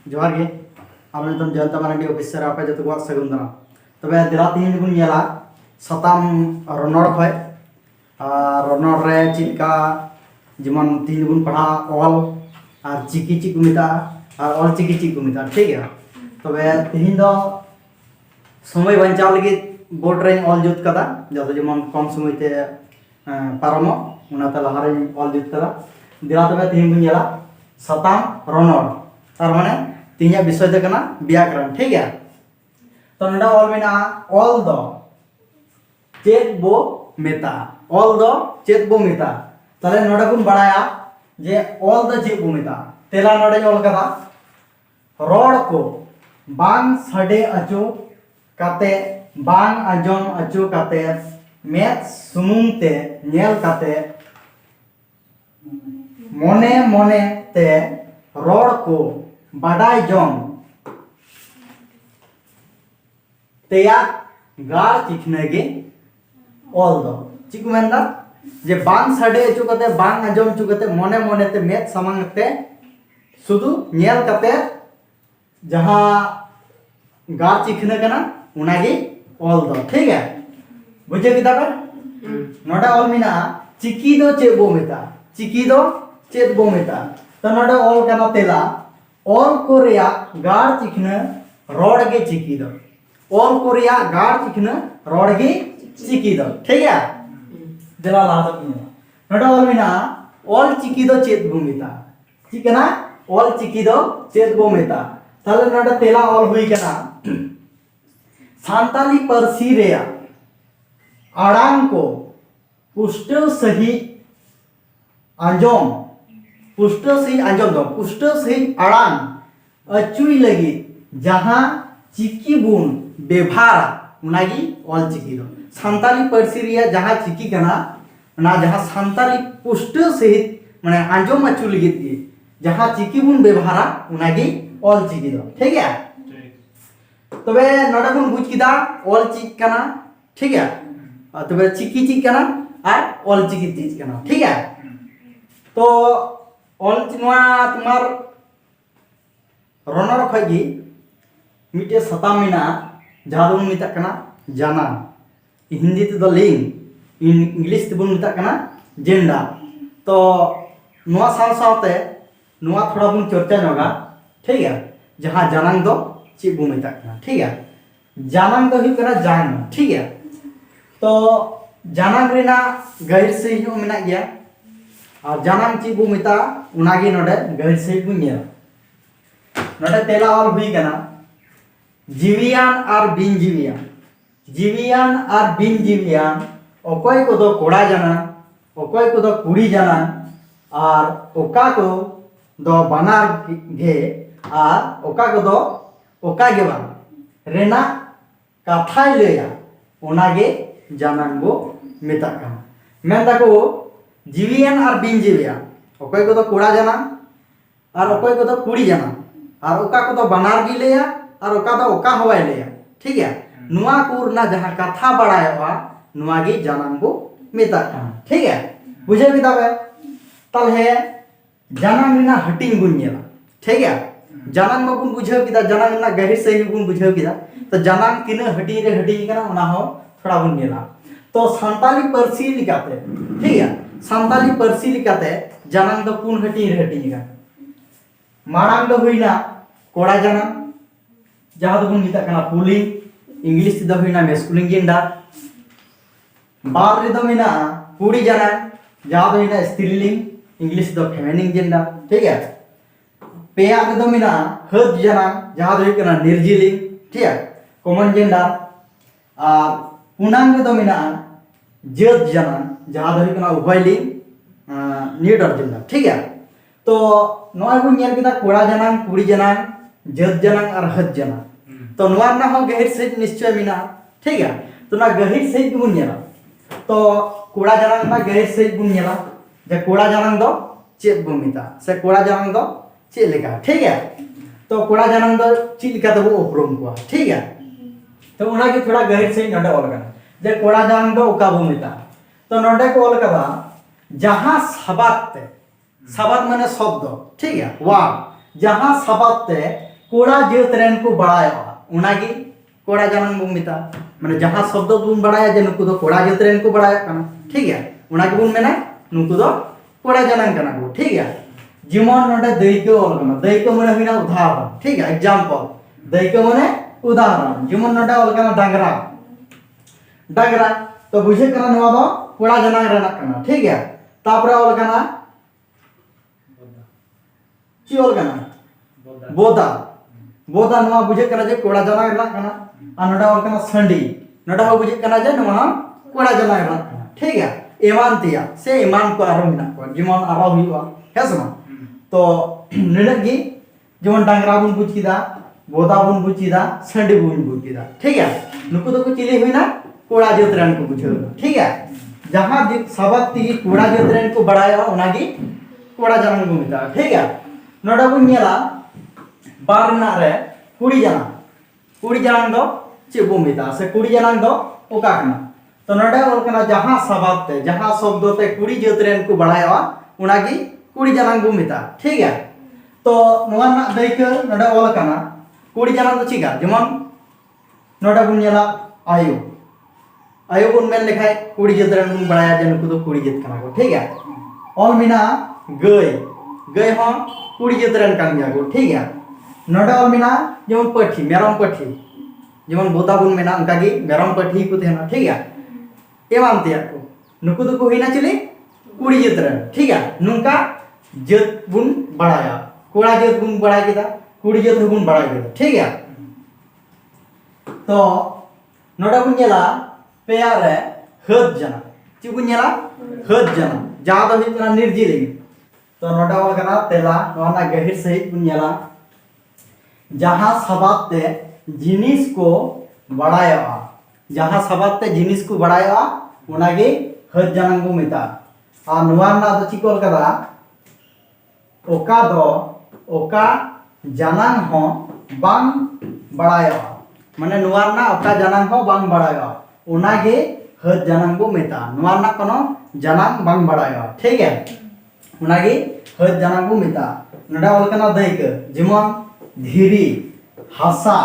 जोहार गे आम नितम जयंता मारांडी ऑफिसर आपे जतो को सगुन दाना तबे दिला तीन बुन नेला सताम रनड़ खय रनड़ रे चिका जेमन तीन बुन पढ़ा ऑल और चिकी चिक मिता और ऑल चिकी चिक मिता ठीक है तबे तीन दो समय बचाव लगी बोर्ड रे ऑल जुत कदा जतो जेमन कम समय ते पारमो उनाते लहारे ऑल जुत कदा दिला तबे तीन बुन नेला सताम रनड़ तार माने तीन विषय दो कना व्याकरण ठीक है तो नडा ऑल मेना ऑल दो चेत बो मेता ऑल दो चेत बो मेता ताले नडा बुन बड़ाया जे ऑल दो चेत बो मेता तेला नडा ऑल कदा रोड को बांग सडे अचो काते बांग आजम अचो काते मेत सुमुंग ते नेल काते मोने मोने ते रोड को बाडाय जों तेया गाड़ चिखने गे ऑल दो चिक मेंदा जे बांग सडे अचो कते बांग आजम अचो कते मोने मोने ते मेत सामांग ते सुदु नेल कते जहां गाड़ चिखने कना उनागे ऑल दो ठीक है बुझे किता पे नोडा ऑल मिना चिकी दो चेत बो मेता चिकी दो चेत बो मेता तो नोडा ऑल कना तेला ऑल को रिया गाड़ चिखने रोड गे चिकी दो ऑल को रिया गाड़ चिखने रोड गे चिकी दो ठीक है दिला ला तो नोडा ऑल मिना ऑल चिकी दो चेत बो मेता चिकना ऑल चिकी दो चेत बो मेता ताले नोडा तेला ऑल हुई कना सांताली परसी रेया आड़ांग को पुष्ट सही आंजोम पुष्ट सही आंजोम दो पुष्ट सही आड़ांग अचुई लगी जहां चिकी बुन बेभार उनागी ऑल चिकी दो सांताली परसी रेया जहां चिकी कना ना जहां सांताली पुष्ट सही माने आंजोम अचु लगी जहां चिकी बुन बेभारा उनागी ऑल चिकी दो ठीक है तबे नडा बुन बुझ किदा ऑल चिक कना ठीक है तबे चिकी चिक कना और ऑल चिकी चिक कना ठीक है तो ऑल नवा तुम्हार रनड़ खगी मिटे सताम मिना जहां दो मिता कना जाना हिंदी ते दो लिंग इंग्लिश ते बुन मिता कना जेंडर तो नवा साल सावते नवा थोड़ा बुन चर्चा नोगा ठीक है जहां जानांग दो ची बो मेता कना ठीक है जानांग दो हुई कना जान ठीक है तो जानांग रेना गहिर से ही मेना गया और जानांग ची बो मेता उनागे नोडे गहिर से बो नेल नोडे तेला ऑल हुई कना जीवियान और बिन जीवियान और बिन जीवियान ओकोय को दो कोड़ा जाना ओकोय को दो कुड़ी जाना और ओका को दो बनार घे और ओका को दो ओका गे बांग रेना कथाय लेया ओनागे जानांगो मेता कना मेंदा को जीवियान और बिन जीवियान ओकोय को दो कोड़ा जाना और ओकोय को दो कुड़ी जाना और ओका को दो बनार गी लेया और ओका दो ओका हवाय लेया ठीक है नुआ कुरना जहां कथा बड़ायवा नुआगे जानांगो मेता कना ठीक है बुझे बितावे तलहे जानांग रेना हटिंग बुन नेला ठीक है जानांग में बुन बुझाव किदा जानांग ना गहिर से बुन बुझाव किदा तो जानांग किने हटिंग रे हटिंग कना उना हो थोड़ा बुन नेला तो सांताली परसी लिकाते ठीक है सांताली परसी लिकाते जानांग दो पुन हटिंग रे हटिंग का मारांग दो हुईना कोड़ा जानांग जहां दो बुन मिता कना पुलिंग इंग्लिश दो हुईना मैस्कुलिन जेंडर बार रे दो मिना कुड़ी जानांग जहां दो हुईना स्त्रीलिंग इंग्लिश दो फेमिनिन जेंडर ठीक है पेया रे दो मिना हद जानांग जहां दो हुईना निर्जीलिंग ठीक है कॉमन जेंडर और पुनांग रे दो मिना जत जानांग जहां दो हुईना उभयलिंग न्यूटर जेंडर ठीक है तो नोय बुन नेल किदा कोड़ा जानांग कुड़ी जानांग जत जानांग और हद जानांग तो नोआ ना हो गहिर से निश्चय मिना ठीक है तो ना गहिर से बुन नेला तो कोड़ा जानांग ना गहिर से बुन नेला जे कोड़ा जानांग दो चेत बो मिता से कोड़ा जानांग दो चे लेका ठीक है तो कोड़ा जानांग दो ची लेका तो उपरम को ठीक है तो उना के थोड़ा गहिर से नडे ऑल कना जे कोड़ा जानांग दो ओका बो मिता तो नडे को ऑल कदा जहां सबात माने शब्द ठीक है वार्ड जहां सबाते कोड़ा जात रेन को बड़ाया उनागी कोड़ा जानंग बुन मिता माने जहां शब्द बुन बड़ाया जे नुकु दो कोड़ा जात रेन को बड़ाया कना ठीक है उनागी बुन मेना नुकु दो कोड़ा जानंग कना को ठीक है जीवन नोडे दैक्य ऑल कना दैक्य माने हुइना उदाहरण ठीक है एग्जांपल दैक्य माने उदाहरण जीवन नोडे ऑल कना डांगरा डांगरा तो बुझे कना नवा दो कोड़ा जानंग रेना कना ठीक है तापरे ऑल कना ची ऑल कना बोदा बोदा नवा बुझे कना जे कोड़ा जानंग रेना कना आ नोडे ऑल कना संडी नोडे हो बुझे कना जे नवा कोड़ा जानंग रेना कना ठीक है ईमान तिया से ईमान को आरो मिना को जीवन आरो हुआ है समा तो निडगी जेमन डांगरा बुन बुझ किदा बोदा बुन बुझ किदा संडी बुन बुझ किदा ठीक है नुकु तो को चिली हुइना कोड़ा जोतरन को बुझो ठीक है जहां सबक ती कोड़ा जोतरन को बड़ाया उनागी कोड़ा जानन को मिता ठीक है नोडा बुन नेला बारना रे कुड़ी जानन दो चे बो मिता से कुड़ी जानन दो ओका कना तो नोडा बोल कना जहां सबक ते जहां शब्द ते कुड़ी जोतरन को बड़ाया उनागी कुड़ी जानन को मिता ठीक है तो नोवा ना दैक नोडा बोल कना कुड़ी जानन दो चिगा जेमन नोडा बुन नेला आयु आयु बुन मेन लेखाय कुड़ी जोतरन बुन बड़ाया जे नुकु दो कुड़ी जोत कना को ठीक है ऑल मिना गय गय हो कुड़ी जोतरन कान गया को ठीक है नोडा ऑल मिना जेमन पठी मेरम पठी जेमन बोता बुन मेना उनकागी मेरम पठी को तेना ठीक है एमान तिया को नुकु दो को हिना चले कुड़ी जोतरन ठीक है नुका जोत बुन बड़ाया कोड़ा जोत बुन बड़ा केदा कुड़ी जोत बुन बड़ा केदा ठीक है तो नोडा बुन नेला पेया रे हद जना ची बुन नेला हद जना जहां दो हितना निर्जील तो नोडा वाला कना तेला नोना गहिर सहित बुन नेला जहां सबात ते जिनिस को बड़ाया जहां सबात ते जिनिस को बड़ाया उनागे हद जना को मिता आ नोना दो चिकोल कदा ओका दो ओका जानन हो बांग बड़ाया माने नोना ओका जानन हो बांग बड़ाया उनागे हद जानन को मिता नोना कोनो जानन बांग बड़ाया ठीक है उनागे हद जानन को मिता नडा वाला कना दैक जेमन धीरी हासा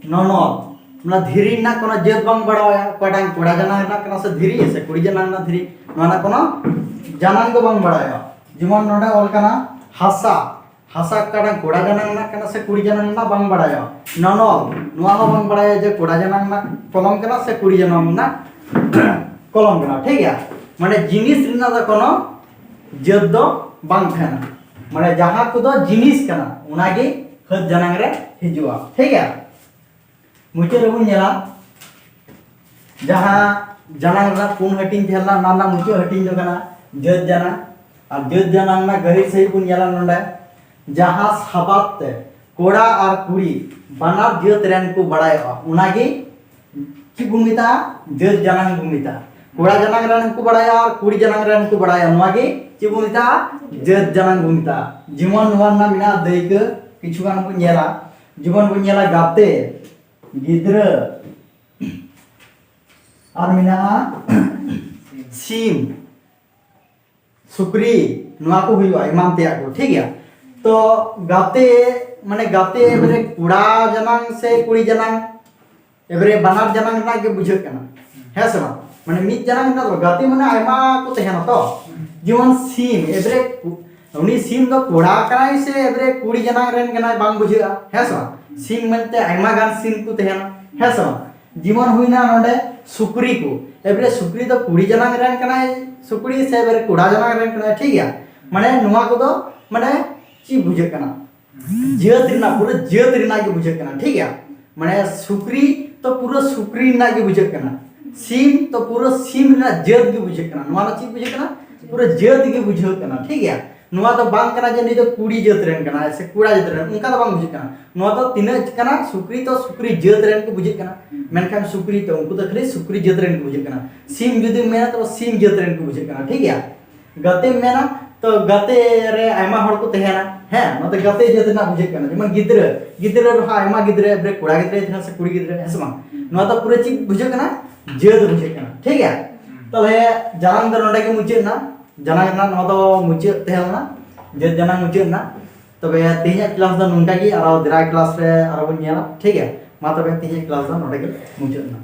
ननद ना धीरी ना कोनो जेत बांग बड़ाया कोडांग कोड़ा जानन ना कना से धीरी से कुड़ी जानन ना धीरी नोना कोनो जानन को बांग बड़ाया जेमन नडा वाला कना हासा हासा काड़ा कोड़ा जानन ना कना से कुड़ी जानन ना बांग बड़ाया ननद नोआ हो बांग बड़ाया जे कोड़ा जानन ना कलम कना से कुड़ी जानन ना कलम कना ठीक है माने जिनिस रिना दा कोनो जेत दो बांग थाना माने जहां को दो जिनिस कना उनागे हद जानन रे हिजुआ ठीक है मुचे रे बुन नेला जहां जानन रा पुन हटिंग थेला नाना मुचे हटिंग दो कना जेत जाना और जेत जानन ना गहिर सही बुन नेला नंडा जहां सबात कोड़ा और कुड़ी बानार जेत रेन को बड़ाया उनागे की भूमिता जेत जानन भूमिता कोड़ा जानन रेन को बड़ाया और कुड़ी जानन रेन को बड़ाया उनागे की भूमिता जेत जानन भूमिता जीवन नोवान ना मिना दैक किछुगान बुन नेला जीवन बुन नेला गाते गिद्र और मिना सीम सुक्री नोआ को हुई इमान तेया को ठीक है तो गाते माने गाते एबरे कुड़ा जानंग से कुड़ी जानंग एबरे बानार जानंग ना के बुझे कना है समा माने मित जानंग ना तो गाते माने आयमा को तहना तो जीवन सीम एबरे उनी सीम तो कुड़ा कनाय से एबरे कुड़ी जानंग रेन कनाय बांग बुझेगा है समा सीम मनते आयमा गान सीम को तहना है समा जीवन हुइना नोडे सुक्री को एबरे सुक्री तो कुड़ी जानंग रेन कनाय सुक्री से एबरे कुड़ा जानंग रेन कनाय ठीक है माने नुआ को तो माने ची बुझे कना जेत रिना पूरा जेत रिना के बुझे कना ठीक है माने सुक्री तो पूरा सुक्री ना के बुझे कना सीम तो पूरा सीम रिना जेत के बुझे कना नुआ ची बुझे कना पूरा जेत के बुझे कना ठीक है नुआ तो बांग कना जे नहीं तो कुड़ी जेत रेन कना ऐसे कुड़ा जेत रेन उनका तो बांग बुझे कना नुआ तो तीन कना सुक्री तो सुक्री जेत रेन के बुझे कना मेनखान सुक्री तो उनको तो खाली सुक्री जेत रेन के बुझे कना सीम जुदी मेना तो सीम जेत रेन के बुझे कना ठीक है गते मेना तो गते रे आयमा हड़ को तहेना है नते गते जेत ना बुझे कना जेमन गिद्र गिद्र रे आयमा गिद्र ब्रे कुड़ा गिद्र थना से कुड़ी गिद्र है समा नो तो पूरे ची बुझे कना जेत बुझे कना ठीक है तले जानंग दो नडे के मुचे ना जानंग ना नो तो मुचे तहेना जेत जानंग मुचे ना तबे तेज क्लास दो नोंका गी आरो दाराय क्लास रे आरो बन नेला ठीक है मा तबे तेज क्लास दो नोडे गे मुचादना।